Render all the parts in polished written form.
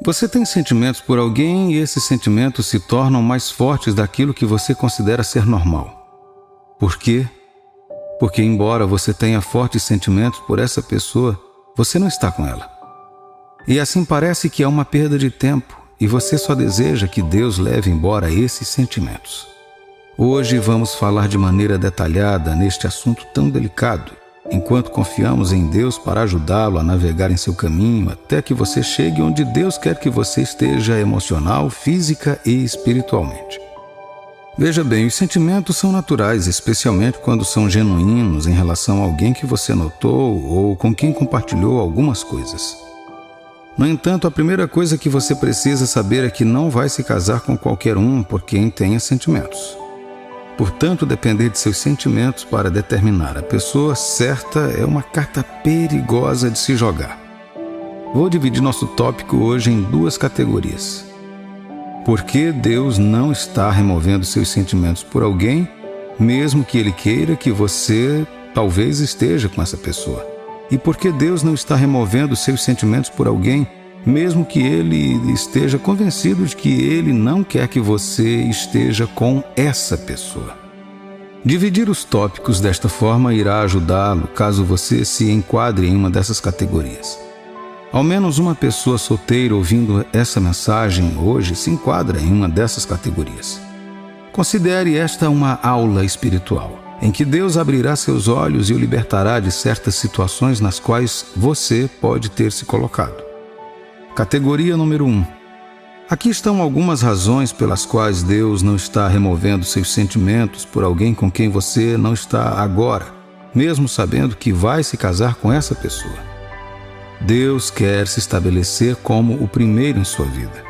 Você tem sentimentos por alguém e esses sentimentos se tornam mais fortes daquilo que você considera ser normal. Por quê? Porque embora você tenha fortes sentimentos por essa pessoa, você não está com ela. E assim parece que é uma perda de tempo e você só deseja que Deus leve embora esses sentimentos. Hoje vamos falar de maneira detalhada neste assunto tão delicado, enquanto confiamos em Deus para ajudá-lo a navegar em seu caminho até que você chegue onde Deus quer que você esteja emocional, física e espiritualmente. Veja bem, os sentimentos são naturais, especialmente quando são genuínos em relação a alguém que você notou ou com quem compartilhou algumas coisas. No entanto, a primeira coisa que você precisa saber é que não vai se casar com qualquer um por quem tenha sentimentos. Portanto, depender de seus sentimentos para determinar a pessoa certa é uma carta perigosa de se jogar. Vou dividir nosso tópico hoje em duas categorias. Por que Deus não está removendo seus sentimentos por alguém, mesmo que Ele queira que você talvez esteja com essa pessoa? E por que Deus não está removendo seus sentimentos por alguém, mesmo que Ele esteja convencido de que Ele não quer que você esteja com essa pessoa? Dividir os tópicos desta forma irá ajudá-lo caso você se enquadre em uma dessas categorias. Ao menos uma pessoa solteira ouvindo essa mensagem hoje se enquadra em uma dessas categorias. Considere esta uma aula espiritual, em que Deus abrirá seus olhos e o libertará de certas situações nas quais você pode ter se colocado. Categoria número 1. Aqui estão algumas razões pelas quais Deus não está removendo seus sentimentos por alguém com quem você não está agora, mesmo sabendo que vai se casar com essa pessoa. Deus quer se estabelecer como o primeiro em sua vida.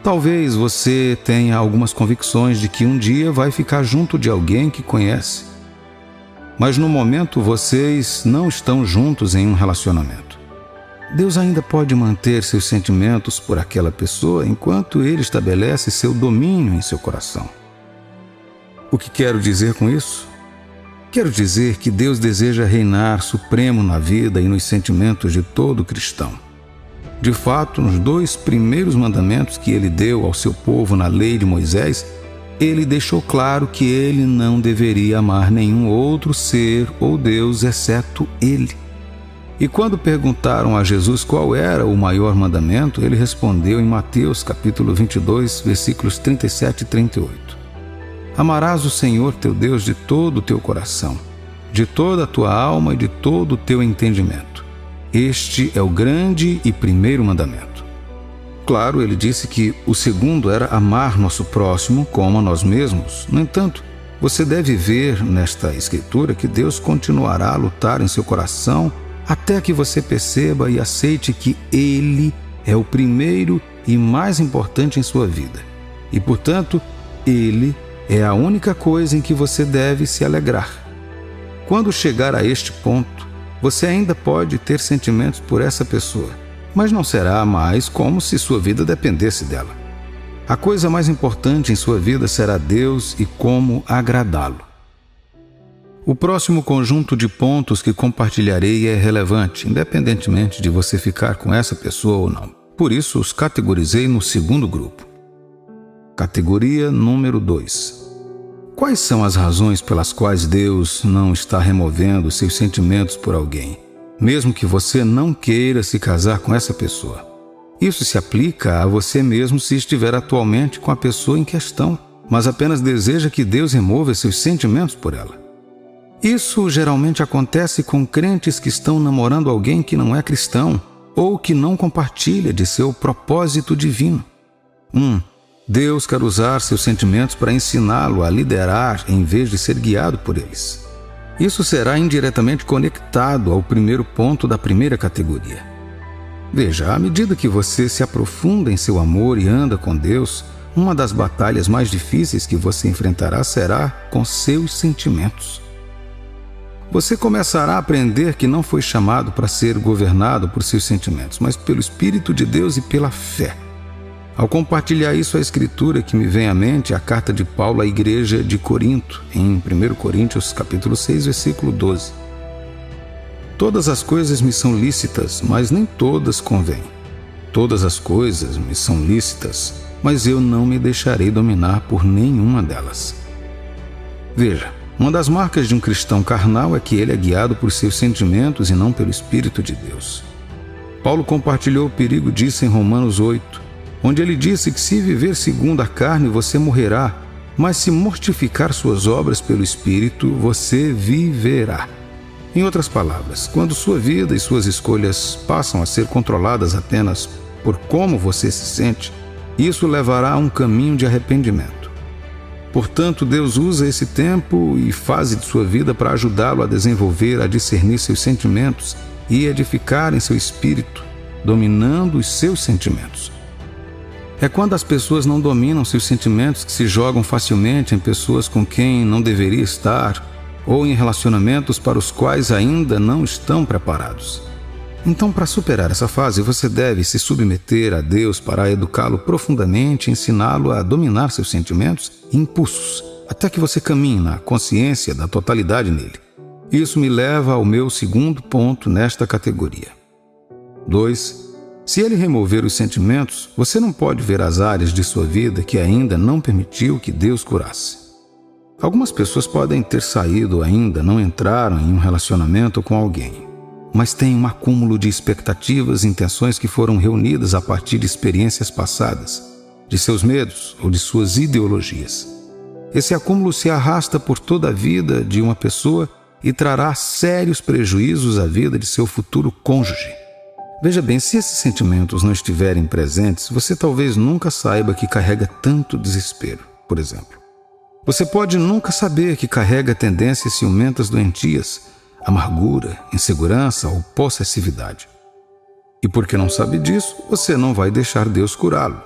Talvez você tenha algumas convicções de que um dia vai ficar junto de alguém que conhece. Mas no momento vocês não estão juntos em um relacionamento. Deus ainda pode manter seus sentimentos por aquela pessoa enquanto Ele estabelece seu domínio em seu coração. O que quero dizer com isso? Quero dizer que Deus deseja reinar supremo na vida e nos sentimentos de todo cristão. De fato, nos 2 primeiros mandamentos que Ele deu ao seu povo na lei de Moisés, Ele deixou claro que Ele não deveria amar nenhum outro ser ou Deus exceto Ele. E quando perguntaram a Jesus qual era o maior mandamento, Ele respondeu em Mateus capítulo 22, versículos 37 e 38. Amarás o Senhor teu Deus de todo o teu coração, de toda a tua alma e de todo o teu entendimento. Este é o grande e primeiro mandamento. Claro, ele disse que o segundo era amar nosso próximo como a nós mesmos. No entanto, você deve ver nesta escritura que Deus continuará a lutar em seu coração até que você perceba e aceite que Ele é o primeiro e mais importante em sua vida. E, portanto, Ele é a única coisa em que você deve se alegrar. Quando chegar a este ponto, você ainda pode ter sentimentos por essa pessoa, mas não será mais como se sua vida dependesse dela. A coisa mais importante em sua vida será Deus e como agradá-lo. O próximo conjunto de pontos que compartilharei é relevante, independentemente de você ficar com essa pessoa ou não. Por isso, os categorizei no segundo grupo. Categoria número 2. Quais são as razões pelas quais Deus não está removendo seus sentimentos por alguém, mesmo que você não queira se casar com essa pessoa? Isso se aplica a você mesmo se estiver atualmente com a pessoa em questão, mas apenas deseja que Deus remova seus sentimentos por ela. Isso geralmente acontece com crentes que estão namorando alguém que não é cristão ou que não compartilha de seu propósito divino. Deus quer usar seus sentimentos para ensiná-lo a liderar em vez de ser guiado por eles. Isso será indiretamente conectado ao primeiro ponto da primeira categoria. Veja, à medida que você se aprofunda em seu amor e anda com Deus, uma das batalhas mais difíceis que você enfrentará será com seus sentimentos. Você começará a aprender que não foi chamado para ser governado por seus sentimentos, mas pelo Espírito de Deus e pela fé. Ao compartilhar isso, a escritura que me vem à mente é a carta de Paulo à igreja de Corinto, em 1 Coríntios capítulo 6, versículo 12. Todas as coisas me são lícitas, mas nem todas convêm. Todas as coisas me são lícitas, mas eu não me deixarei dominar por nenhuma delas. Veja, uma das marcas de um cristão carnal é que ele é guiado por seus sentimentos e não pelo Espírito de Deus. Paulo compartilhou o perigo disso em Romanos 8, onde ele disse que se viver segundo a carne você morrerá, mas se mortificar suas obras pelo Espírito, você viverá. Em outras palavras, quando sua vida e suas escolhas passam a ser controladas apenas por como você se sente, isso levará a um caminho de arrependimento. Portanto, Deus usa esse tempo e fase de sua vida para ajudá-lo a desenvolver, a discernir seus sentimentos e edificar em seu espírito, dominando os seus sentimentos. É quando as pessoas não dominam seus sentimentos que se jogam facilmente em pessoas com quem não deveria estar ou em relacionamentos para os quais ainda não estão preparados. Então, para superar essa fase, você deve se submeter a Deus para educá-lo profundamente e ensiná-lo a dominar seus sentimentos e impulsos, até que você caminhe na consciência da totalidade nele. Isso me leva ao meu segundo ponto nesta categoria. 2. Se ele remover os sentimentos, você não pode ver as áreas de sua vida que ainda não permitiu que Deus curasse. Algumas pessoas podem ter saído ou ainda não entraram em um relacionamento com alguém, mas têm um acúmulo de expectativas e intenções que foram reunidas a partir de experiências passadas, de seus medos ou de suas ideologias. Esse acúmulo se arrasta por toda a vida de uma pessoa e trará sérios prejuízos à vida de seu futuro cônjuge. Veja bem, se esses sentimentos não estiverem presentes, você talvez nunca saiba que carrega tanto desespero, por exemplo. Você pode nunca saber que carrega tendências ciumentas doentias, amargura, insegurança ou possessividade. E porque não sabe disso, você não vai deixar Deus curá-lo.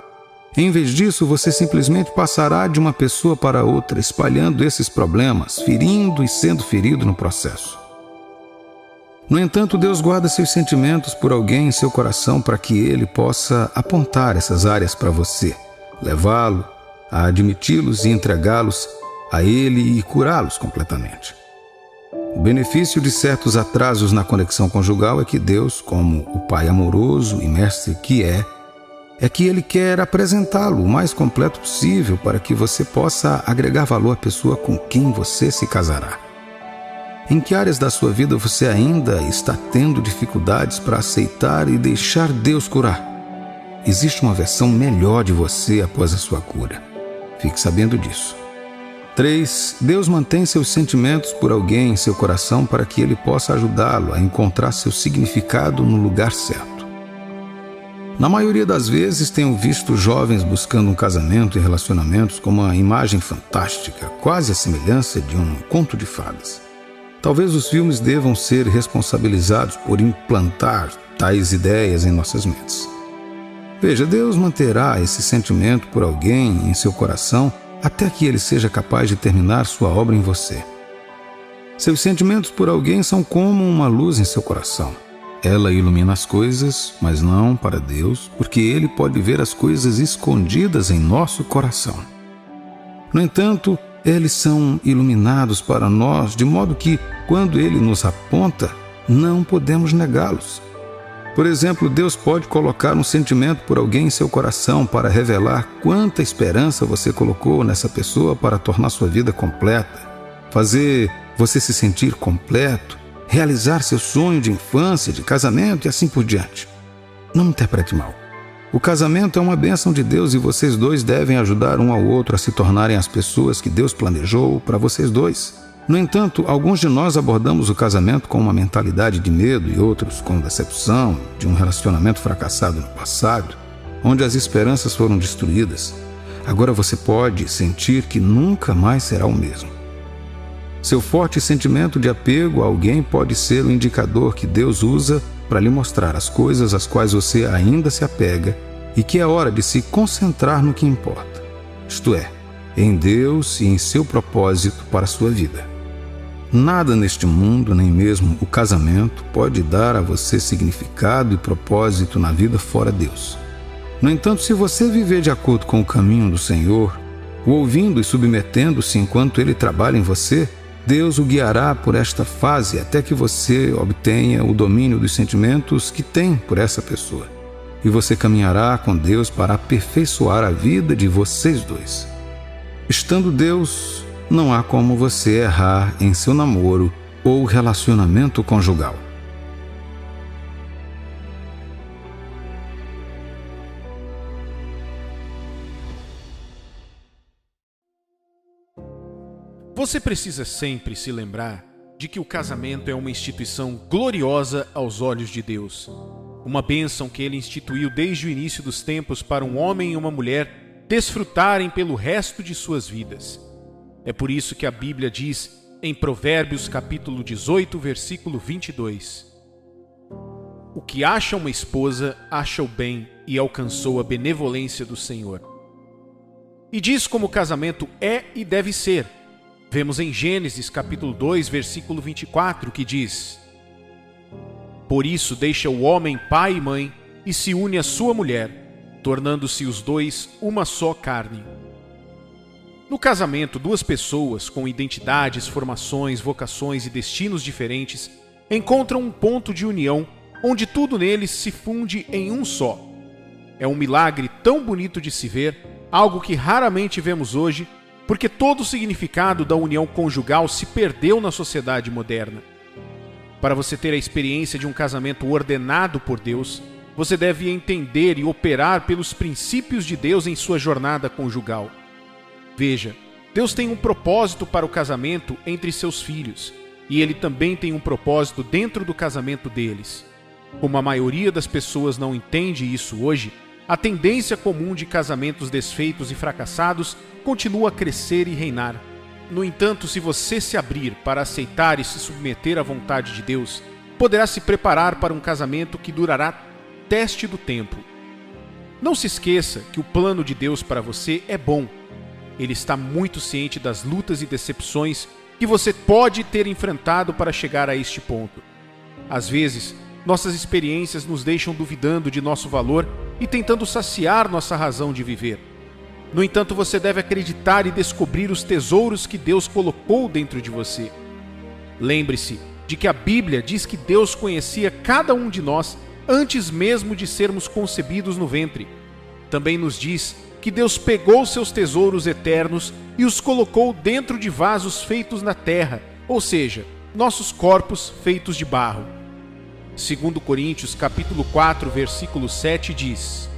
Em vez disso, você simplesmente passará de uma pessoa para outra, espalhando esses problemas, ferindo e sendo ferido no processo. No entanto, Deus guarda seus sentimentos por alguém em seu coração para que ele possa apontar essas áreas para você, levá-lo a admiti-los e entregá-los a ele e curá-los completamente. O benefício de certos atrasos na conexão conjugal é que Deus, como o Pai amoroso e mestre que é que Ele quer apresentá-lo o mais completo possível para que você possa agregar valor à pessoa com quem você se casará. Em que áreas da sua vida você ainda está tendo dificuldades para aceitar e deixar Deus curar? Existe uma versão melhor de você após a sua cura. Fique sabendo disso. 3. Deus mantém seus sentimentos por alguém em seu coração para que ele possa ajudá-lo a encontrar seu significado no lugar certo. Na maioria das vezes, tenho visto jovens buscando um casamento e relacionamentos como uma imagem fantástica, quase a semelhança de um conto de fadas. Talvez os filmes devam ser responsabilizados por implantar tais ideias em nossas mentes. Veja, Deus manterá esse sentimento por alguém em seu coração até que ele seja capaz de terminar sua obra em você. Seus sentimentos por alguém são como uma luz em seu coração. Ela ilumina as coisas, mas não para Deus, porque Ele pode ver as coisas escondidas em nosso coração. No entanto, eles são iluminados para nós, de modo que, quando Ele nos aponta, não podemos negá-los. Por exemplo, Deus pode colocar um sentimento por alguém em seu coração para revelar quanta esperança você colocou nessa pessoa para tornar sua vida completa, fazer você se sentir completo, realizar seu sonho de infância, de casamento e assim por diante. Não me interprete mal. O casamento é uma bênção de Deus e vocês dois devem ajudar um ao outro a se tornarem as pessoas que Deus planejou para vocês dois. No entanto, alguns de nós abordamos o casamento com uma mentalidade de medo e outros com decepção de um relacionamento fracassado no passado, onde as esperanças foram destruídas. Agora você pode sentir que nunca mais será o mesmo. Seu forte sentimento de apego a alguém pode ser o indicador que Deus usa para lhe mostrar as coisas às quais você ainda se apega e que é hora de se concentrar no que importa, isto é, em Deus e em seu propósito para a sua vida. Nada neste mundo, nem mesmo o casamento, pode dar a você significado e propósito na vida fora Deus. No entanto, se você viver de acordo com o caminho do Senhor, o ouvindo e submetendo-se enquanto Ele trabalha em você, Deus o guiará por esta fase até que você obtenha o domínio dos sentimentos que tem por essa pessoa. e você caminhará com Deus para aperfeiçoar a vida de vocês dois. Estando Deus, não há como você errar em seu namoro ou relacionamento conjugal. Você precisa sempre se lembrar de que o casamento é uma instituição gloriosa aos olhos de Deus. Uma bênção que Ele instituiu desde o início dos tempos para um homem e uma mulher desfrutarem pelo resto de suas vidas. É por isso que a Bíblia diz em Provérbios capítulo 18, versículo 22: O que acha uma esposa, acha o bem e alcançou a benevolência do Senhor. E diz como o casamento é e deve ser. Vemos em Gênesis capítulo 2, versículo 24, que diz: Por isso deixa o homem pai e mãe e se une à sua mulher, tornando-se os dois uma só carne. No casamento, duas pessoas com identidades, formações, vocações e destinos diferentes encontram um ponto de união onde tudo neles se funde em um só. É um milagre tão bonito de se ver, algo que raramente vemos hoje, porque todo o significado da união conjugal se perdeu na sociedade moderna. Para você ter a experiência de um casamento ordenado por Deus, você deve entender e operar pelos princípios de Deus em sua jornada conjugal. Veja, Deus tem um propósito para o casamento entre seus filhos, e Ele também tem um propósito dentro do casamento deles. Como a maioria das pessoas não entende isso hoje, a tendência comum de casamentos desfeitos e fracassados continua a crescer e reinar. No entanto, se você se abrir para aceitar e se submeter à vontade de Deus, poderá se preparar para um casamento que durará teste do tempo. Não se esqueça que o plano de Deus para você é bom. Ele está muito ciente das lutas e decepções que você pode ter enfrentado para chegar a este ponto. Às vezes, nossas experiências nos deixam duvidando de nosso valor e tentando saciar nossa razão de viver. No entanto, você deve acreditar e descobrir os tesouros que Deus colocou dentro de você. Lembre-se de que a Bíblia diz que Deus conhecia cada um de nós antes mesmo de sermos concebidos no ventre. Também nos diz que Deus pegou seus tesouros eternos e os colocou dentro de vasos feitos na terra, ou seja, nossos corpos feitos de barro. 2 Coríntios capítulo 4, versículo 7 diz: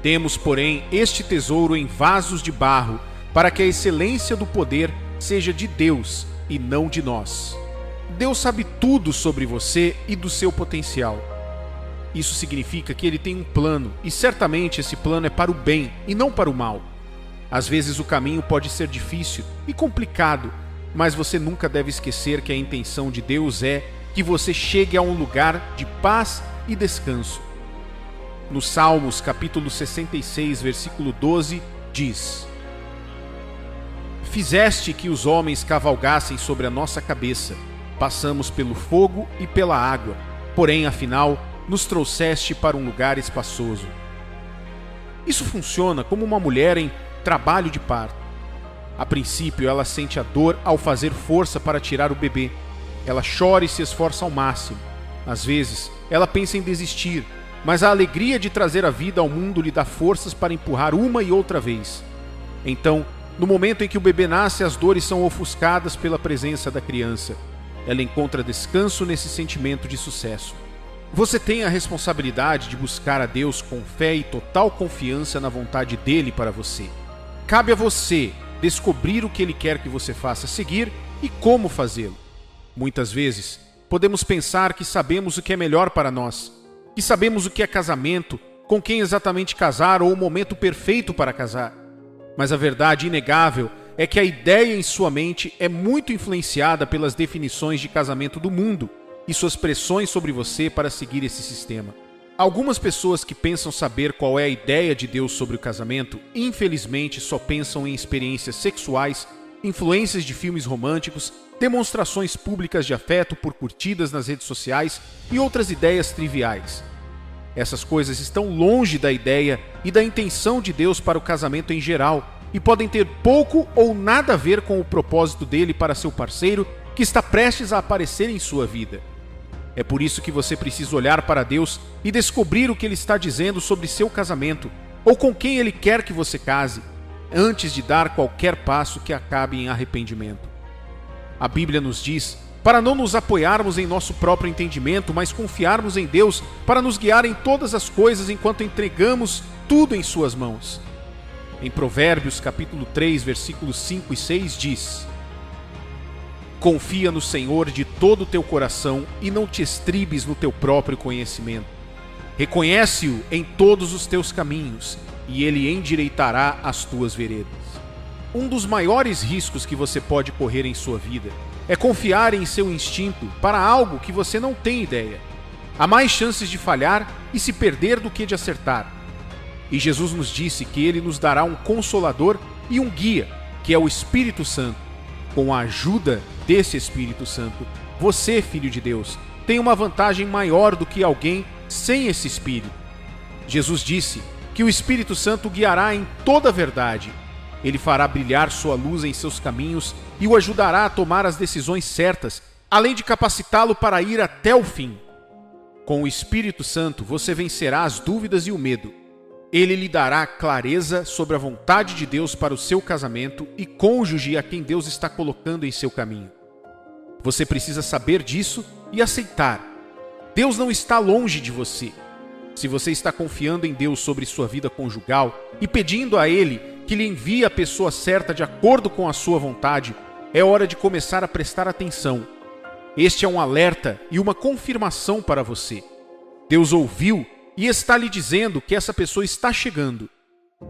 Temos, porém, este tesouro em vasos de barro, para que a excelência do poder seja de Deus e não de nós. Deus sabe tudo sobre você e do seu potencial. Isso significa que Ele tem um plano, e certamente esse plano é para o bem e não para o mal. Às vezes o caminho pode ser difícil e complicado, mas você nunca deve esquecer que a intenção de Deus é que você chegue a um lugar de paz e descanso. No Salmos, capítulo 66, versículo 12, diz: Fizeste que os homens cavalgassem sobre a nossa cabeça, passamos pelo fogo e pela água, porém, afinal, nos trouxeste para um lugar espaçoso. Isso funciona como uma mulher em trabalho de parto. A princípio, ela sente a dor ao fazer força para tirar o bebê. Ela chora e se esforça ao máximo. Às vezes, ela pensa em desistir, mas a alegria de trazer a vida ao mundo lhe dá forças para empurrar uma e outra vez. Então, no momento em que o bebê nasce, as dores são ofuscadas pela presença da criança. Ela encontra descanso nesse sentimento de sucesso. Você tem a responsabilidade de buscar a Deus com fé e total confiança na vontade dele para você. Cabe a você descobrir o que ele quer que você faça seguir e como fazê-lo. Muitas vezes, podemos pensar que sabemos o que é melhor para nós, que sabemos o que é casamento, com quem exatamente casar ou o momento perfeito para casar. Mas a verdade inegável é que a ideia em sua mente é muito influenciada pelas definições de casamento do mundo e suas pressões sobre você para seguir esse sistema. Algumas pessoas que pensam saber qual é a ideia de Deus sobre o casamento, infelizmente só pensam em experiências sexuais, influências de filmes românticos, demonstrações públicas de afeto por curtidas nas redes sociais e outras ideias triviais. Essas coisas estão longe da ideia e da intenção de Deus para o casamento em geral e podem ter pouco ou nada a ver com o propósito dele para seu parceiro que está prestes a aparecer em sua vida. É por isso que você precisa olhar para Deus e descobrir o que Ele está dizendo sobre seu casamento, ou com quem Ele quer que você case, antes de dar qualquer passo que acabe em arrependimento. A Bíblia nos diz para não nos apoiarmos em nosso próprio entendimento, mas confiarmos em Deus para nos guiar em todas as coisas enquanto entregamos tudo em suas mãos. Em Provérbios capítulo 3, versículos 5 e 6 diz: Confia no Senhor de todo o teu coração e não te estribes no teu próprio conhecimento. Reconhece-o em todos os teus caminhos e ele endireitará as tuas veredas. Um dos maiores riscos que você pode correr em sua vida é confiar em seu instinto para algo que você não tem ideia. Há mais chances de falhar e se perder do que de acertar. E Jesus nos disse que Ele nos dará um consolador e um guia, que é o Espírito Santo. Com a ajuda desse Espírito Santo, você, filho de Deus, tem uma vantagem maior do que alguém sem esse Espírito. Jesus disse que o Espírito Santo guiará em toda a verdade. Ele fará brilhar sua luz em seus caminhos e o ajudará a tomar as decisões certas, além de capacitá-lo para ir até o fim. Com o Espírito Santo, você vencerá as dúvidas e o medo. Ele lhe dará clareza sobre a vontade de Deus para o seu casamento e cônjuge a quem Deus está colocando em seu caminho. Você precisa saber disso e aceitar. Deus não está longe de você. Se você está confiando em Deus sobre sua vida conjugal e pedindo a Ele que lhe envie a pessoa certa de acordo com a sua vontade, é hora de começar a prestar atenção. Este é um alerta e uma confirmação para você. Deus ouviu e está lhe dizendo que essa pessoa está chegando.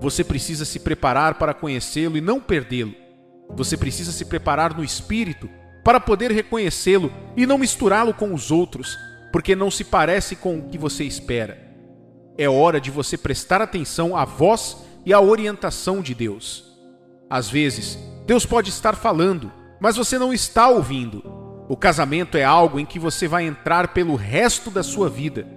Você precisa se preparar para conhecê-lo e não perdê-lo. Você precisa se preparar no espírito para poder reconhecê-lo e não misturá-lo com os outros, porque não se parece com o que você espera. É hora de você prestar atenção à voz e à orientação de Deus. Às vezes, Deus pode estar falando, mas você não está ouvindo. O casamento é algo em que você vai entrar pelo resto da sua vida.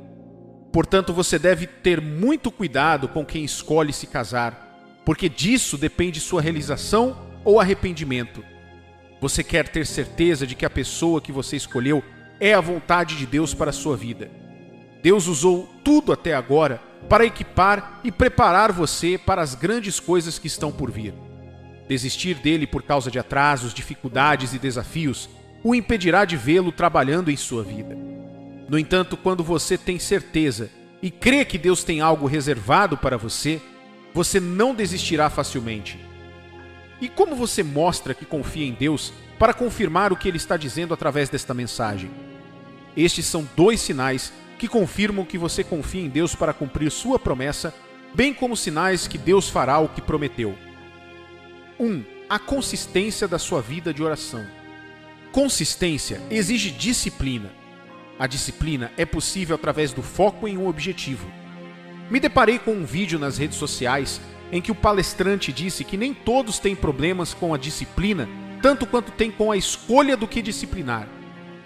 Portanto, você deve ter muito cuidado com quem escolhe se casar, porque disso depende sua realização ou arrependimento. Você quer ter certeza de que a pessoa que você escolheu é a vontade de Deus para a sua vida. Deus usou tudo até agora para equipar e preparar você para as grandes coisas que estão por vir. Desistir dele por causa de atrasos, dificuldades e desafios o impedirá de vê-lo trabalhando em sua vida. No entanto, quando você tem certeza e crê que Deus tem algo reservado para você, você não desistirá facilmente. E como você mostra que confia em Deus para confirmar o que Ele está dizendo através desta mensagem? Estes são 2 sinais que confirmam que você confia em Deus para cumprir sua promessa, bem como sinais que Deus fará o que prometeu. 1. A consistência da sua vida de oração. Consistência exige disciplina. A disciplina é possível através do foco em um objetivo. Me deparei com um vídeo nas redes sociais em que o palestrante disse que nem todos têm problemas com a disciplina, tanto quanto tem com a escolha do que disciplinar.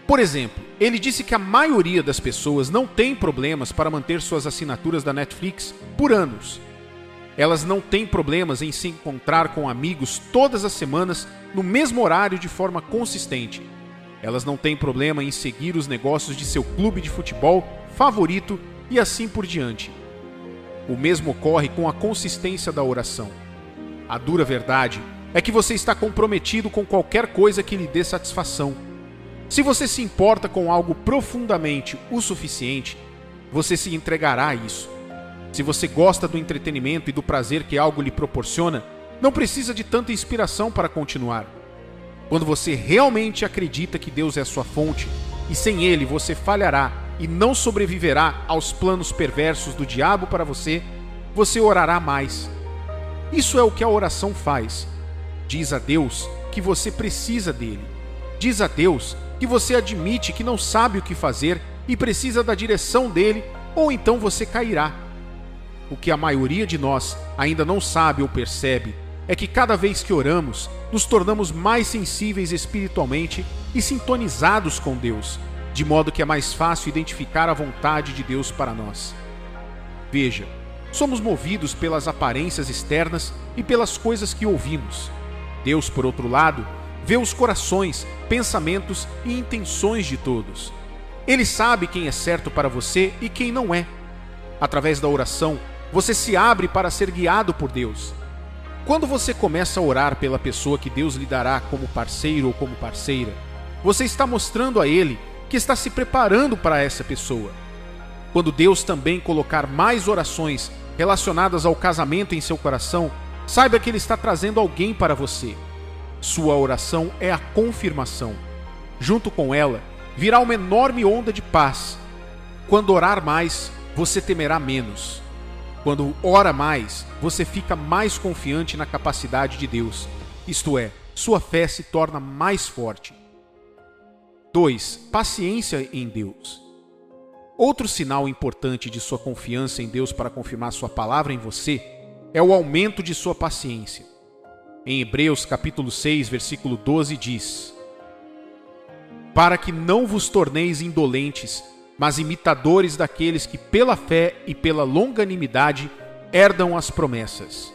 Por exemplo, ele disse que a maioria das pessoas não tem problemas para manter suas assinaturas da Netflix por anos. Elas não têm problemas em se encontrar com amigos todas as semanas no mesmo horário de forma consistente. Elas não têm problema em seguir os negócios de seu clube de futebol favorito e assim por diante. O mesmo ocorre com a consistência da oração. A dura verdade é que você está comprometido com qualquer coisa que lhe dê satisfação. Se você se importa com algo profundamente o suficiente, você se entregará a isso. Se você gosta do entretenimento e do prazer que algo lhe proporciona, não precisa de tanta inspiração para continuar. Quando você realmente acredita que Deus é a sua fonte, e sem Ele você falhará e não sobreviverá aos planos perversos do diabo para você, você orará mais. Isso é o que a oração faz. Diz a Deus que você precisa dele. Diz a Deus que você admite que não sabe o que fazer e precisa da direção dele, ou então você cairá. O que a maioria de nós ainda não sabe ou percebe é que cada vez que oramos, nos tornamos mais sensíveis espiritualmente e sintonizados com Deus, de modo que é mais fácil identificar a vontade de Deus para nós. Veja, somos movidos pelas aparências externas e pelas coisas que ouvimos. Deus, por outro lado, vê os corações, pensamentos e intenções de todos. Ele sabe quem é certo para você e quem não é. Através da oração, você se abre para ser guiado por Deus. Quando você começa a orar pela pessoa que Deus lhe dará como parceiro ou como parceira, você está mostrando a Ele que está se preparando para essa pessoa. Quando Deus também colocar mais orações relacionadas ao casamento em seu coração, saiba que Ele está trazendo alguém para você. Sua oração é a confirmação. Junto com ela, virá uma enorme onda de paz. Quando orar mais, você temerá menos. Quando ora mais, você fica mais confiante na capacidade de Deus. Isto é, sua fé se torna mais forte. 2. Paciência em Deus. Outro sinal importante de sua confiança em Deus para confirmar sua palavra em você é o aumento de sua paciência. Em Hebreus capítulo 6, versículo 12 diz: para que não vos torneis indolentes, mas imitadores daqueles que pela fé e pela longanimidade herdam as promessas.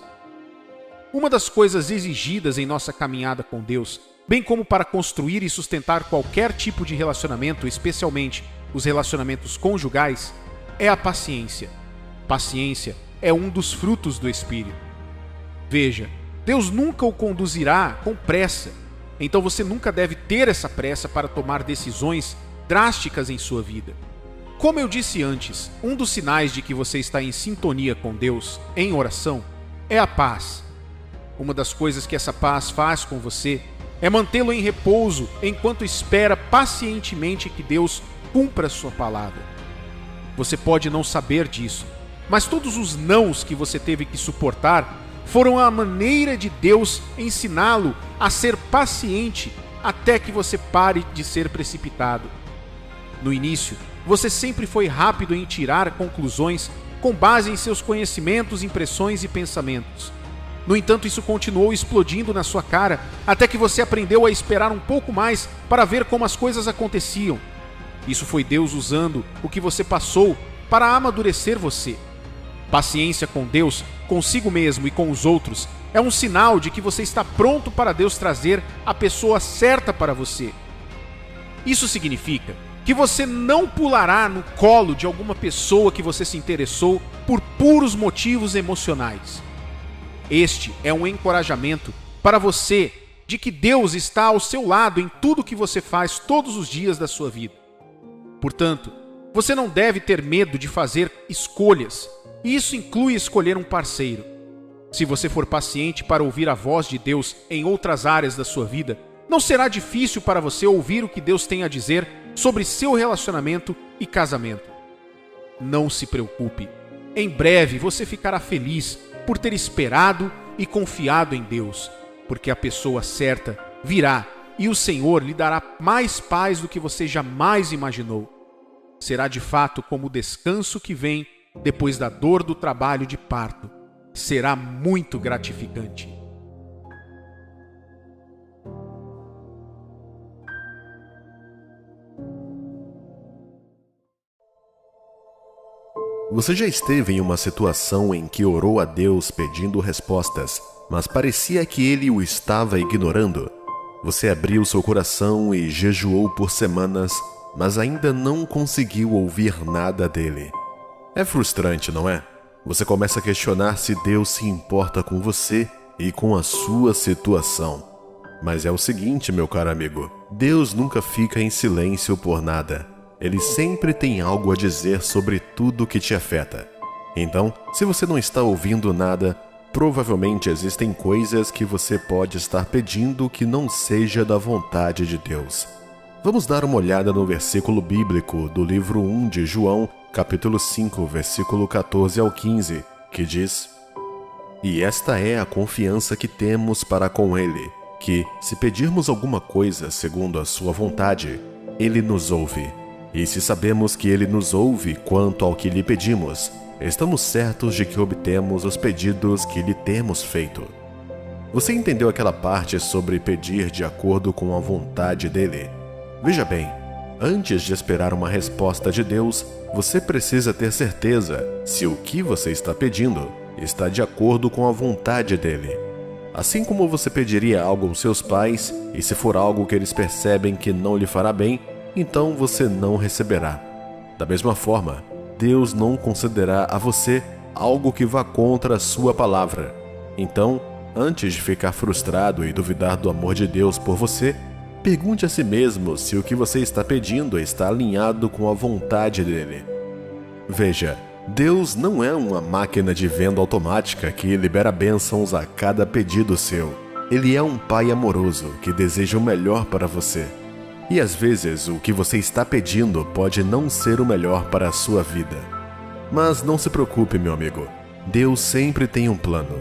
Uma das coisas exigidas em nossa caminhada com Deus, bem como para construir e sustentar qualquer tipo de relacionamento, especialmente os relacionamentos conjugais, é a paciência. Paciência é um dos frutos do Espírito. Veja, Deus nunca o conduzirá com pressa, então você nunca deve ter essa pressa para tomar decisões drásticas em sua vida. Como eu disse antes, um dos sinais de que você está em sintonia com Deus, em oração, é a paz. Uma das coisas que essa paz faz com você é mantê-lo em repouso enquanto espera pacientemente que Deus cumpra sua palavra. Você pode não saber disso, mas todos os nãos que você teve que suportar foram a maneira de Deus ensiná-lo a ser paciente até que você pare de ser precipitado. No início, você sempre foi rápido em tirar conclusões com base em seus conhecimentos, impressões e pensamentos. No entanto, isso continuou explodindo na sua cara até que você aprendeu a esperar um pouco mais para ver como as coisas aconteciam. Isso foi Deus usando o que você passou para amadurecer você. Paciência com Deus, consigo mesmo e com os outros é um sinal de que você está pronto para Deus trazer a pessoa certa para você. Isso significa que você não pulará no colo de alguma pessoa que você se interessou por puros motivos emocionais. Este é um encorajamento para você de que Deus está ao seu lado em tudo que você faz todos os dias da sua vida. Portanto, você não deve ter medo de fazer escolhas, e isso inclui escolher um parceiro. Se você for paciente para ouvir a voz de Deus em outras áreas da sua vida, não será difícil para você ouvir o que Deus tem a dizer sobre seu relacionamento e casamento. Não se preocupe. Em breve você ficará feliz por ter esperado e confiado em Deus, porque a pessoa certa virá e o Senhor lhe dará mais paz do que você jamais imaginou. Será de fato como o descanso que vem depois da dor do trabalho de parto. Será muito gratificante. Você já esteve em uma situação em que orou a Deus pedindo respostas, mas parecia que Ele o estava ignorando? Você abriu seu coração e jejuou por semanas, mas ainda não conseguiu ouvir nada dele. É frustrante, não é? Você começa a questionar se Deus se importa com você e com a sua situação. Mas é o seguinte, meu caro amigo, Deus nunca fica em silêncio por nada. Ele sempre tem algo a dizer sobre tudo que te afeta. Então, se você não está ouvindo nada, provavelmente existem coisas que você pode estar pedindo que não seja da vontade de Deus. Vamos dar uma olhada no versículo bíblico do livro 1 de João, capítulo 5, versículo 14 ao 15, que diz: E esta é a confiança que temos para com Ele, que, se pedirmos alguma coisa segundo a sua vontade, Ele nos ouve. E se sabemos que Ele nos ouve quanto ao que lhe pedimos, estamos certos de que obtemos os pedidos que lhe temos feito. Você entendeu aquela parte sobre pedir de acordo com a vontade dele? Veja bem, antes de esperar uma resposta de Deus, você precisa ter certeza se o que você está pedindo está de acordo com a vontade dele. Assim como você pediria algo aos seus pais, e se for algo que eles percebem que não lhe fará bem, então você não receberá. Da mesma forma, Deus não concederá a você algo que vá contra a sua palavra. Então, antes de ficar frustrado e duvidar do amor de Deus por você, pergunte a si mesmo se o que você está pedindo está alinhado com a vontade dele. Veja, Deus não é uma máquina de venda automática que libera bênçãos a cada pedido seu. Ele é um pai amoroso que deseja o melhor para você. E às vezes o que você está pedindo pode não ser o melhor para a sua vida. Mas não se preocupe, meu amigo. Deus sempre tem um plano.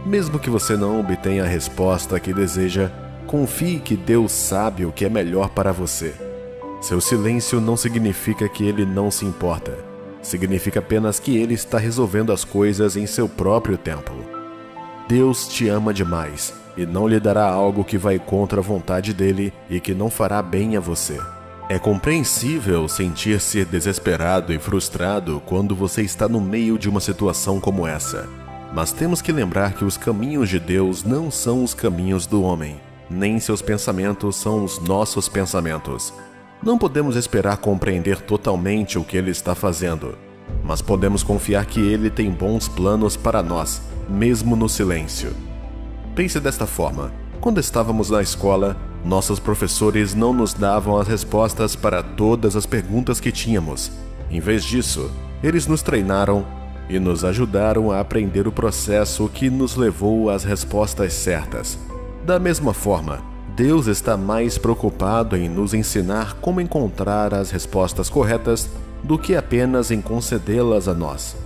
Mesmo que você não obtenha a resposta que deseja, confie que Deus sabe o que é melhor para você. Seu silêncio não significa que Ele não se importa. Significa apenas que Ele está resolvendo as coisas em seu próprio tempo. Deus te ama demais e não lhe dará algo que vai contra a vontade dele e que não fará bem a você. É compreensível sentir-se desesperado e frustrado quando você está no meio de uma situação como essa. Mas temos que lembrar que os caminhos de Deus não são os caminhos do homem, nem seus pensamentos são os nossos pensamentos. Não podemos esperar compreender totalmente o que Ele está fazendo, mas podemos confiar que Ele tem bons planos para nós, mesmo no silêncio. Pense desta forma: quando estávamos na escola, nossos professores não nos davam as respostas para todas as perguntas que tínhamos. Em vez disso, eles nos treinaram e nos ajudaram a aprender o processo que nos levou às respostas certas. Da mesma forma, Deus está mais preocupado em nos ensinar como encontrar as respostas corretas do que apenas em concedê-las a nós.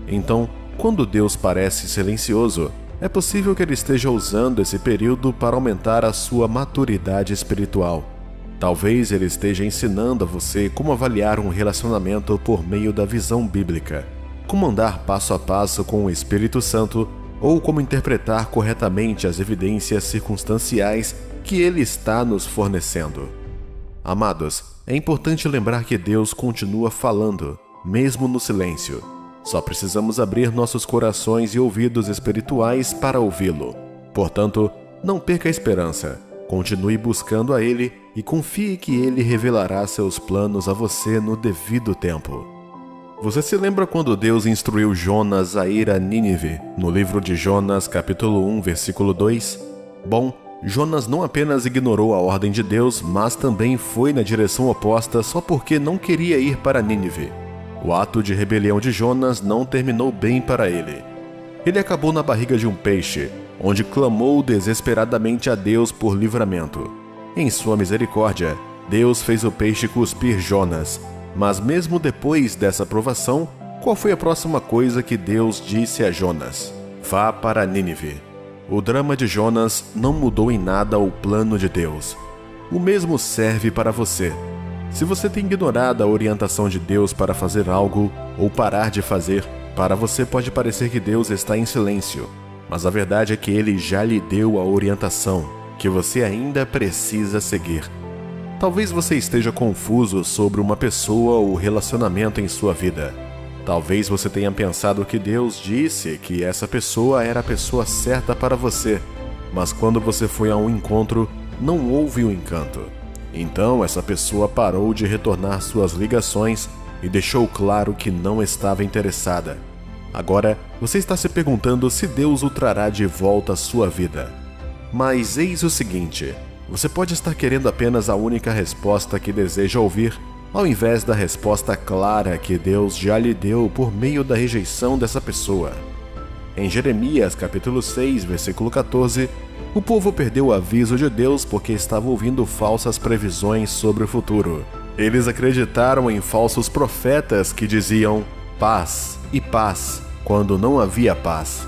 Então, quando Deus parece silencioso, é possível que Ele esteja usando esse período para aumentar a sua maturidade espiritual. Talvez Ele esteja ensinando a você como avaliar um relacionamento por meio da visão bíblica, como andar passo a passo com o Espírito Santo ou como interpretar corretamente as evidências circunstanciais que Ele está nos fornecendo. Amados, é importante lembrar que Deus continua falando, mesmo no silêncio. Só precisamos abrir nossos corações e ouvidos espirituais para ouvi-lo. Portanto, não perca a esperança. Continue buscando a Ele e confie que Ele revelará seus planos a você no devido tempo. Você se lembra quando Deus instruiu Jonas a ir a Nínive, no livro de Jonas, capítulo 1, versículo 2? Bom, Jonas não apenas ignorou a ordem de Deus, mas também foi na direção oposta só porque não queria ir para Nínive. O ato de rebelião de Jonas não terminou bem para ele. Ele acabou na barriga de um peixe, onde clamou desesperadamente a Deus por livramento. Em sua misericórdia, Deus fez o peixe cuspir Jonas. Mas mesmo depois dessa provação, qual foi a próxima coisa que Deus disse a Jonas? Vá para Nínive. O drama de Jonas não mudou em nada o plano de Deus. O mesmo serve para você. Se você tem ignorado a orientação de Deus para fazer algo ou parar de fazer, para você pode parecer que Deus está em silêncio, mas a verdade é que Ele já lhe deu a orientação que você ainda precisa seguir. Talvez você esteja confuso sobre uma pessoa ou relacionamento em sua vida. Talvez você tenha pensado que Deus disse que essa pessoa era a pessoa certa para você, mas quando você foi a um encontro, não houve o encanto. Então essa pessoa parou de retornar suas ligações e deixou claro que não estava interessada. Agora, você está se perguntando se Deus o trará de volta à sua vida. Mas eis o seguinte: você pode estar querendo apenas a única resposta que deseja ouvir, ao invés da resposta clara que Deus já lhe deu por meio da rejeição dessa pessoa. Em Jeremias capítulo 6, versículo 14, o povo perdeu o aviso de Deus porque estava ouvindo falsas previsões sobre o futuro. Eles acreditaram em falsos profetas que diziam paz e paz, quando não havia paz.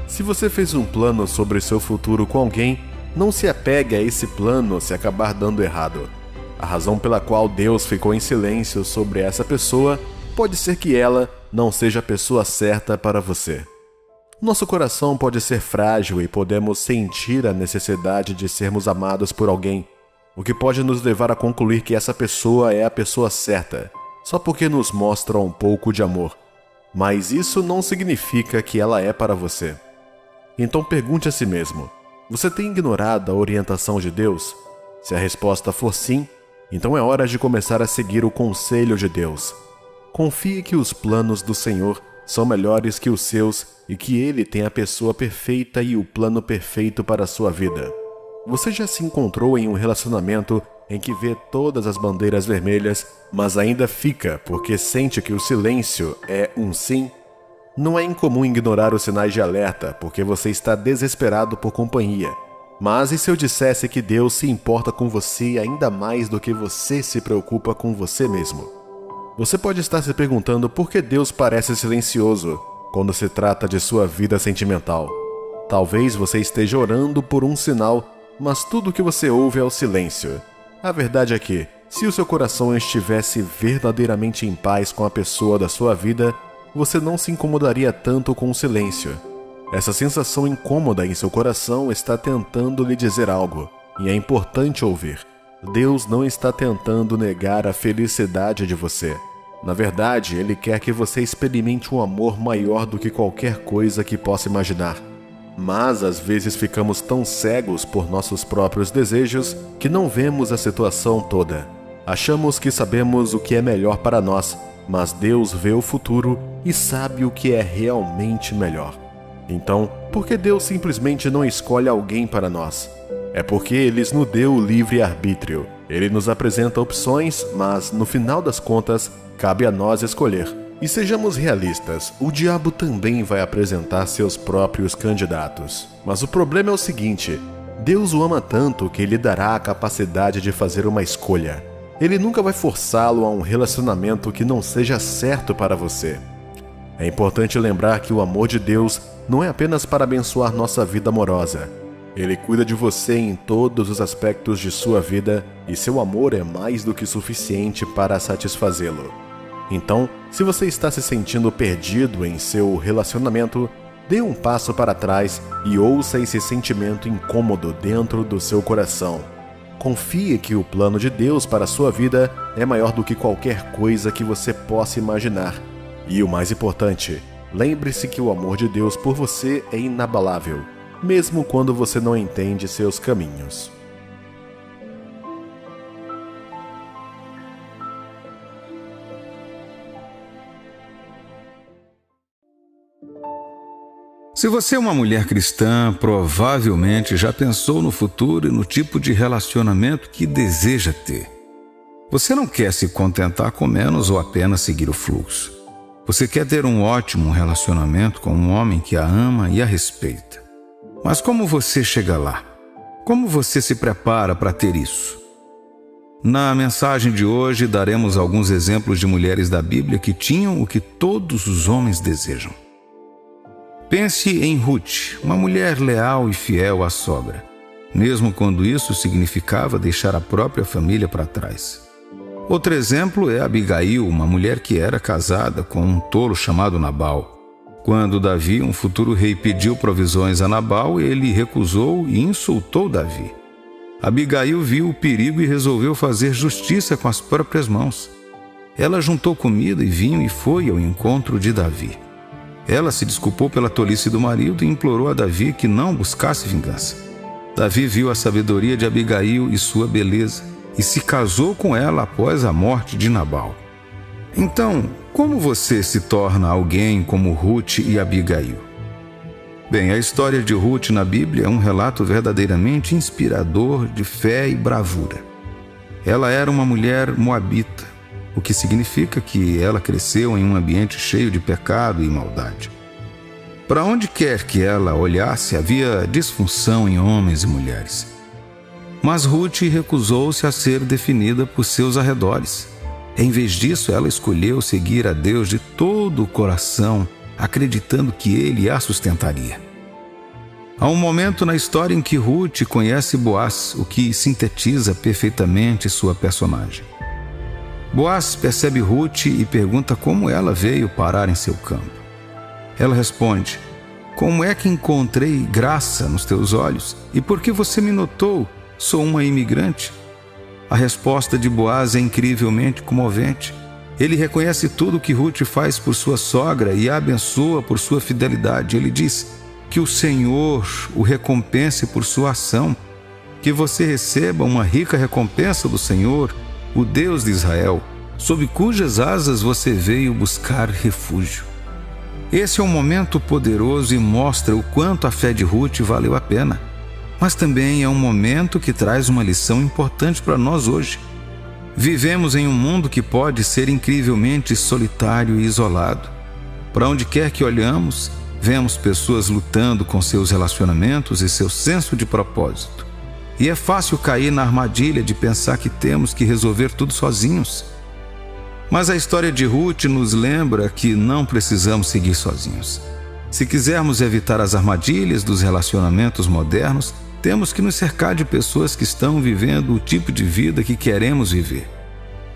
Se você fez um plano sobre seu futuro com alguém, não se apegue a esse plano se acabar dando errado. A razão pela qual Deus ficou em silêncio sobre essa pessoa pode ser que ela não seja a pessoa certa para você. Nosso coração pode ser frágil e podemos sentir a necessidade de sermos amados por alguém, o que pode nos levar a concluir que essa pessoa é a pessoa certa, só porque nos mostra um pouco de amor. Mas isso não significa que ela é para você. Então pergunte a si mesmo: você tem ignorado a orientação de Deus? Se a resposta for sim, Então é hora de começar a seguir o conselho de Deus. Confie que os planos do Senhor são melhores que os seus e que Ele tem a pessoa perfeita e o plano perfeito para a sua vida. Você já se encontrou em um relacionamento em que vê todas as bandeiras vermelhas, mas ainda fica porque sente que o silêncio é um sim? Não é incomum ignorar os sinais de alerta porque você está desesperado por companhia. Mas e se eu dissesse que Deus se importa com você ainda mais do que você se preocupa com você mesmo? Você pode estar se perguntando por que Deus parece silencioso quando se trata de sua vida sentimental. Talvez você esteja orando por um sinal, mas tudo o que você ouve é o silêncio. A verdade é que, se o seu coração estivesse verdadeiramente em paz com a pessoa da sua vida, você não se incomodaria tanto com o silêncio. Essa sensação incômoda em seu coração está tentando lhe dizer algo, e é importante ouvir. Deus não está tentando negar a felicidade de você. Na verdade, Ele quer que você experimente um amor maior do que qualquer coisa que possa imaginar. Mas às vezes ficamos tão cegos por nossos próprios desejos que não vemos a situação toda. Achamos que sabemos o que é melhor para nós, mas Deus vê o futuro e sabe o que é realmente melhor. Então, por que Deus simplesmente não escolhe alguém para nós? É porque Ele nos deu o livre-arbítrio. Ele nos apresenta opções, mas no final das contas, cabe a nós escolher. E sejamos realistas, o diabo também vai apresentar seus próprios candidatos. Mas o problema é o seguinte: Deus o ama tanto que Ele dará a capacidade de fazer uma escolha. Ele nunca vai forçá-lo a um relacionamento que não seja certo para você. É importante lembrar que o amor de Deus não é apenas para abençoar nossa vida amorosa. Ele cuida de você em todos os aspectos de sua vida e seu amor é mais do que suficiente para satisfazê-lo. Então, se você está se sentindo perdido em seu relacionamento, dê um passo para trás e ouça esse sentimento incômodo dentro do seu coração. Confie que o plano de Deus para a sua vida é maior do que qualquer coisa que você possa imaginar. E o mais importante, lembre-se que o amor de Deus por você é inabalável, mesmo quando você não entende seus caminhos. Se você é uma mulher cristã, provavelmente já pensou no futuro e no tipo de relacionamento que deseja ter. Você não quer se contentar com menos ou apenas seguir o fluxo. Você quer ter um ótimo relacionamento com um homem que a ama e a respeita. Mas como você chega lá? Como você se prepara para ter isso? Na mensagem de hoje daremos alguns exemplos de mulheres da Bíblia que tinham o que todos os homens desejam. Pense em Ruth, uma mulher leal e fiel à sogra, mesmo quando isso significava deixar a própria família para trás. Outro exemplo é Abigail, uma mulher que era casada com um tolo chamado Nabal. Quando Davi, um futuro rei, pediu provisões a Nabal, ele recusou e insultou Davi. Abigail viu o perigo e resolveu fazer justiça com as próprias mãos. Ela juntou comida e vinho e foi ao encontro de Davi. Ela se desculpou pela tolice do marido e implorou a Davi que não buscasse vingança. Davi viu a sabedoria de Abigail e sua beleza e se casou com ela após a morte de Nabal. Então, como você se torna alguém como Ruth e Abigail? Bem, a história de Ruth na Bíblia é um relato verdadeiramente inspirador de fé e bravura. Ela era uma mulher moabita, o que significa que ela cresceu em um ambiente cheio de pecado e maldade. Para onde quer que ela olhasse, havia disfunção em homens e mulheres. Mas Ruth recusou-se a ser definida por seus arredores. Em vez disso, ela escolheu seguir a Deus de todo o coração, acreditando que Ele a sustentaria. Há um momento na história em que Ruth conhece Boaz, o que sintetiza perfeitamente sua personagem. Boaz percebe Ruth e pergunta como ela veio parar em seu campo. Ela responde: "Como é que encontrei graça nos teus olhos? E por que você me notou? Sou uma imigrante." A resposta de Boaz é incrivelmente comovente. Ele reconhece tudo o que Ruth faz por sua sogra e a abençoa por sua fidelidade. Ele diz: "Que o Senhor o recompense por sua ação, que você receba uma rica recompensa do Senhor o Deus de Israel, sob cujas asas você veio buscar refúgio. Esse é um momento poderoso e mostra o quanto a fé de Ruth valeu a pena. Mas também é um momento que traz uma lição importante para nós hoje. Vivemos em um mundo que pode ser incrivelmente solitário e isolado. Para onde quer que olhamos, vemos pessoas lutando com seus relacionamentos e seu senso de propósito. E é fácil cair na armadilha de pensar que temos que resolver tudo sozinhos. Mas a história de Ruth nos lembra que não precisamos seguir sozinhos. Se quisermos evitar as armadilhas dos relacionamentos modernos, temos que nos cercar de pessoas que estão vivendo o tipo de vida que queremos viver.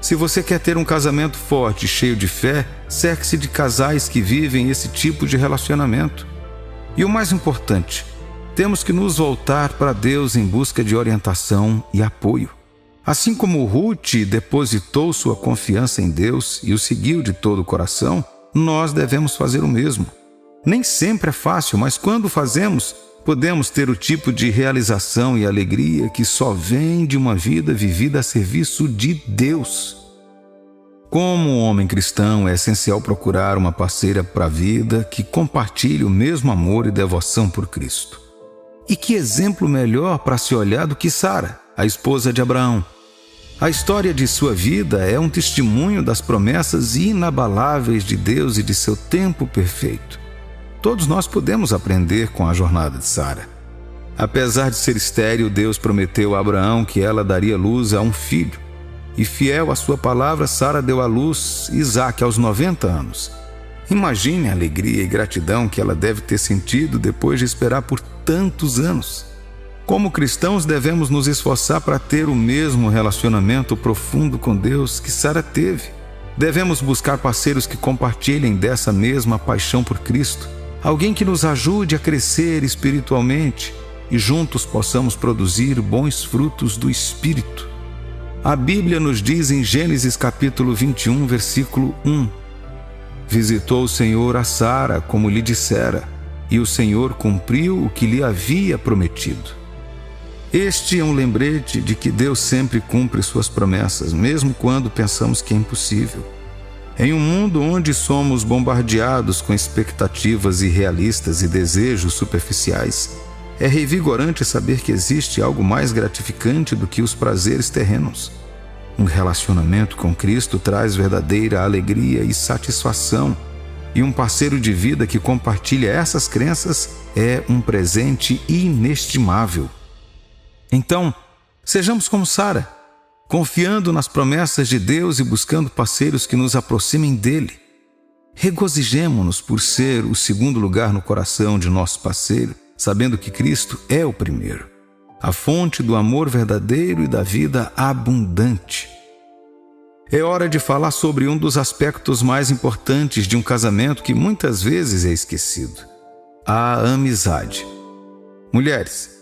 Se você quer ter um casamento forte e cheio de fé, cerque-se de casais que vivem esse tipo de relacionamento. E o mais importante, temos que nos voltar para Deus em busca de orientação e apoio. Assim como Ruth depositou sua confiança em Deus e o seguiu de todo o coração, nós devemos fazer o mesmo. Nem sempre é fácil, mas quando fazemos, podemos ter o tipo de realização e alegria que só vem de uma vida vivida a serviço de Deus. Como um homem cristão, é essencial procurar uma parceira para a vida que compartilhe o mesmo amor e devoção por Cristo. E que exemplo melhor para se olhar do que Sara, a esposa de Abraão. A história de sua vida é um testemunho das promessas inabaláveis de Deus e de seu tempo perfeito. Todos nós podemos aprender com a jornada de Sara. Apesar de ser estéril, Deus prometeu a Abraão que ela daria luz a um filho. E fiel à sua palavra, Sara deu à luz Isaque aos 90 anos. Imagine a alegria e gratidão que ela deve ter sentido depois de esperar por tantos anos. Como cristãos, devemos nos esforçar para ter o mesmo relacionamento profundo com Deus que Sara teve. Devemos buscar parceiros que compartilhem dessa mesma paixão por Cristo. Alguém que nos ajude a crescer espiritualmente e juntos possamos produzir bons frutos do Espírito. A Bíblia nos diz em Gênesis capítulo 21, versículo 1: Visitou o Senhor a Sara, como lhe dissera, e o Senhor cumpriu o que lhe havia prometido. Este é um lembrete de que Deus sempre cumpre suas promessas, mesmo quando pensamos que é impossível. Em um mundo onde somos bombardeados com expectativas irrealistas e desejos superficiais, é revigorante saber que existe algo mais gratificante do que os prazeres terrenos. Um relacionamento com Cristo traz verdadeira alegria e satisfação, e um parceiro de vida que compartilha essas crenças é um presente inestimável. Então, sejamos como Sara, confiando nas promessas de Deus e buscando parceiros que nos aproximem dele. Regozijemo-nos por ser o segundo lugar no coração de nosso parceiro, sabendo que Cristo é o primeiro, a fonte do amor verdadeiro e da vida abundante. É hora de falar sobre um dos aspectos mais importantes de um casamento que muitas vezes é esquecido: a amizade. Mulheres,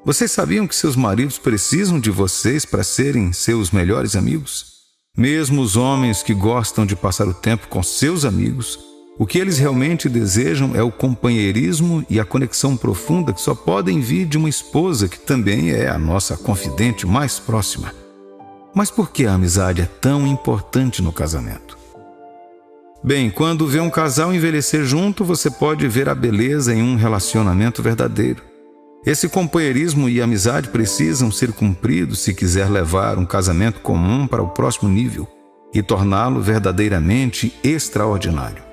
vocês sabiam que seus maridos precisam de vocês para serem seus melhores amigos? Mesmo os homens que gostam de passar o tempo com seus amigos, o que eles realmente desejam é o companheirismo e a conexão profunda que só podem vir de uma esposa que também é a nossa confidente mais próxima. Mas por que a amizade é tão importante no casamento? Bem, quando vê um casal envelhecer junto, você pode ver a beleza em um relacionamento verdadeiro. Esse companheirismo e amizade precisam ser cumpridos se quiser levar um casamento comum para o próximo nível e torná-lo verdadeiramente extraordinário.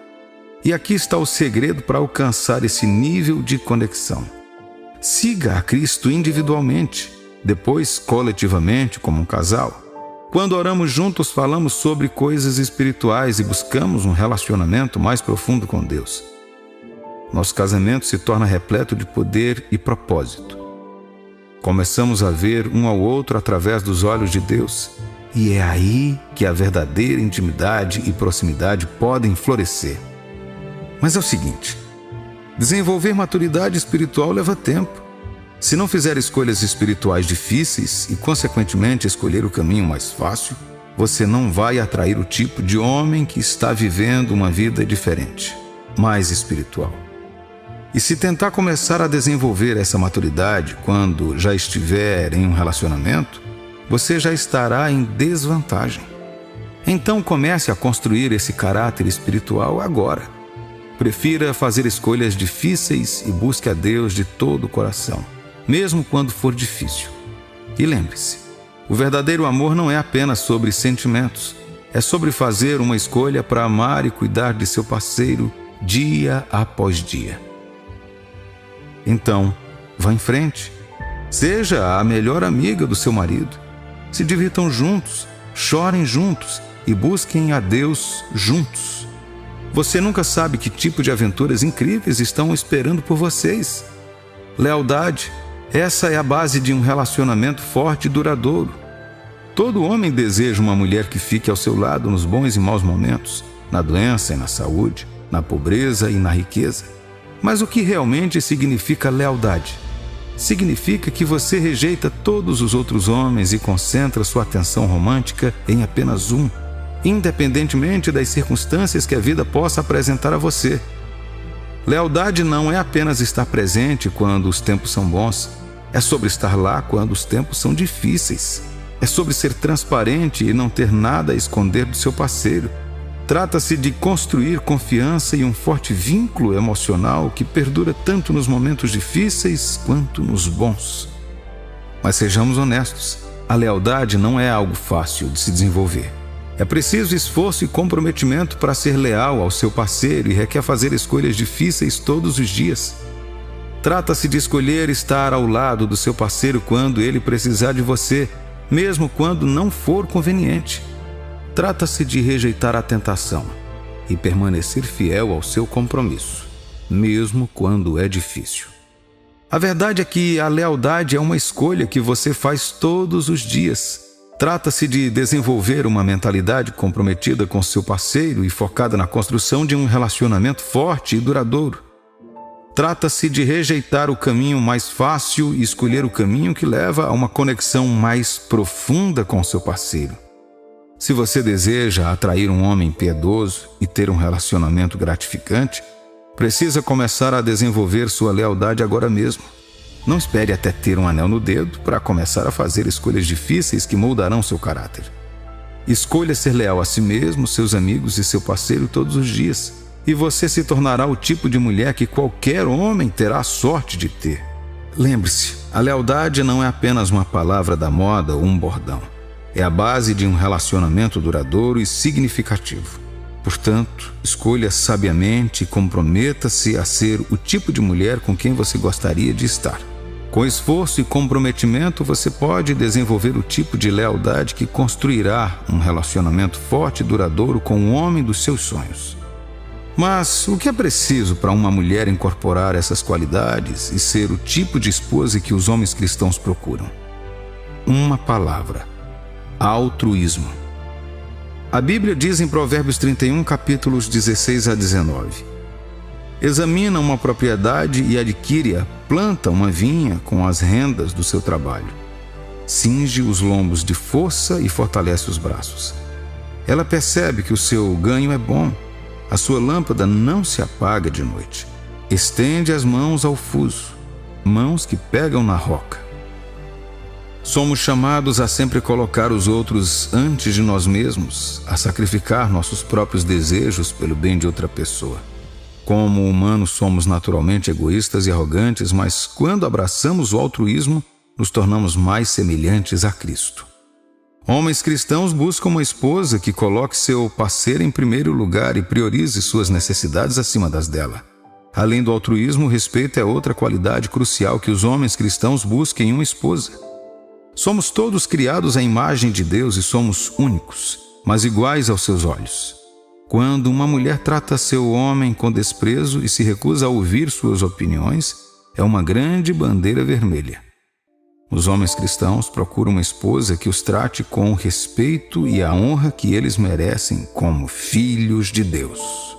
E aqui está o segredo para alcançar esse nível de conexão. Siga a Cristo individualmente, depois coletivamente como um casal. Quando oramos juntos, falamos sobre coisas espirituais e buscamos um relacionamento mais profundo com Deus. Nosso casamento se torna repleto de poder e propósito. Começamos a ver um ao outro através dos olhos de Deus, e é aí que a verdadeira intimidade e proximidade podem florescer. Mas é o seguinte: desenvolver maturidade espiritual leva tempo. Se não fizer escolhas espirituais difíceis e, consequentemente, escolher o caminho mais fácil, você não vai atrair o tipo de homem que está vivendo uma vida diferente, mais espiritual. E se tentar começar a desenvolver essa maturidade quando já estiver em um relacionamento, você já estará em desvantagem. Então comece a construir esse caráter espiritual agora. Prefira fazer escolhas difíceis e busque a Deus de todo o coração, mesmo quando for difícil. E lembre-se, o verdadeiro amor não é apenas sobre sentimentos, é sobre fazer uma escolha para amar e cuidar de seu parceiro dia após dia. Então, vá em frente. Seja a melhor amiga do seu marido. Se divirtam juntos, chorem juntos e busquem a Deus juntos. Você nunca sabe que tipo de aventuras incríveis estão esperando por vocês. Lealdade, essa é a base de um relacionamento forte e duradouro. Todo homem deseja uma mulher que fique ao seu lado nos bons e maus momentos, na doença e na saúde, na pobreza e na riqueza. Mas o que realmente significa lealdade? Significa que você rejeita todos os outros homens e concentra sua atenção romântica em apenas um, independentemente das circunstâncias que a vida possa apresentar a você. Lealdade não é apenas estar presente quando os tempos são bons, é sobre estar lá quando os tempos são difíceis. É sobre ser transparente e não ter nada a esconder do seu parceiro. Trata-se de construir confiança e um forte vínculo emocional que perdura tanto nos momentos difíceis quanto nos bons. Mas sejamos honestos, a lealdade não é algo fácil de se desenvolver. É preciso esforço e comprometimento para ser leal ao seu parceiro e requer fazer escolhas difíceis todos os dias. Trata-se de escolher estar ao lado do seu parceiro quando ele precisar de você, mesmo quando não for conveniente. Trata-se de rejeitar a tentação e permanecer fiel ao seu compromisso, mesmo quando é difícil. A verdade é que a lealdade é uma escolha que você faz todos os dias. Trata-se de desenvolver uma mentalidade comprometida com seu parceiro e focada na construção de um relacionamento forte e duradouro. Trata-se de rejeitar o caminho mais fácil e escolher o caminho que leva a uma conexão mais profunda com seu parceiro. Se você deseja atrair um homem piedoso e ter um relacionamento gratificante, precisa começar a desenvolver sua lealdade agora mesmo. Não espere até ter um anel no dedo para começar a fazer escolhas difíceis que moldarão seu caráter. Escolha ser leal a si mesmo, seus amigos e seu parceiro todos os dias, e você se tornará o tipo de mulher que qualquer homem terá a sorte de ter. Lembre-se, a lealdade não é apenas uma palavra da moda ou um bordão. É a base de um relacionamento duradouro e significativo. Portanto, escolha sabiamente e comprometa-se a ser o tipo de mulher com quem você gostaria de estar. Com esforço e comprometimento, você pode desenvolver o tipo de lealdade que construirá um relacionamento forte e duradouro com o homem dos seus sonhos. Mas o que é preciso para uma mulher incorporar essas qualidades e ser o tipo de esposa que os homens cristãos procuram? Uma palavra: altruísmo. A Bíblia diz em Provérbios 31, capítulos 16 a 19: examina uma propriedade e adquire-a, planta uma vinha com as rendas do seu trabalho. Cinge os lombos de força e fortalece os braços. Ela percebe que o seu ganho é bom, a sua lâmpada não se apaga de noite. Estende as mãos ao fuso, mãos que pegam na roca. Somos chamados a sempre colocar os outros antes de nós mesmos, a sacrificar nossos próprios desejos pelo bem de outra pessoa. Como humanos, somos naturalmente egoístas e arrogantes, mas quando abraçamos o altruísmo, nos tornamos mais semelhantes a Cristo. Homens cristãos buscam uma esposa que coloque seu parceiro em primeiro lugar e priorize suas necessidades acima das dela. Além do altruísmo, o respeito é outra qualidade crucial que os homens cristãos buscam em uma esposa. Somos todos criados à imagem de Deus e somos únicos, mas iguais aos seus olhos. Quando uma mulher trata seu homem com desprezo e se recusa a ouvir suas opiniões, é uma grande bandeira vermelha. Os homens cristãos procuram uma esposa que os trate com o respeito e a honra que eles merecem como filhos de Deus.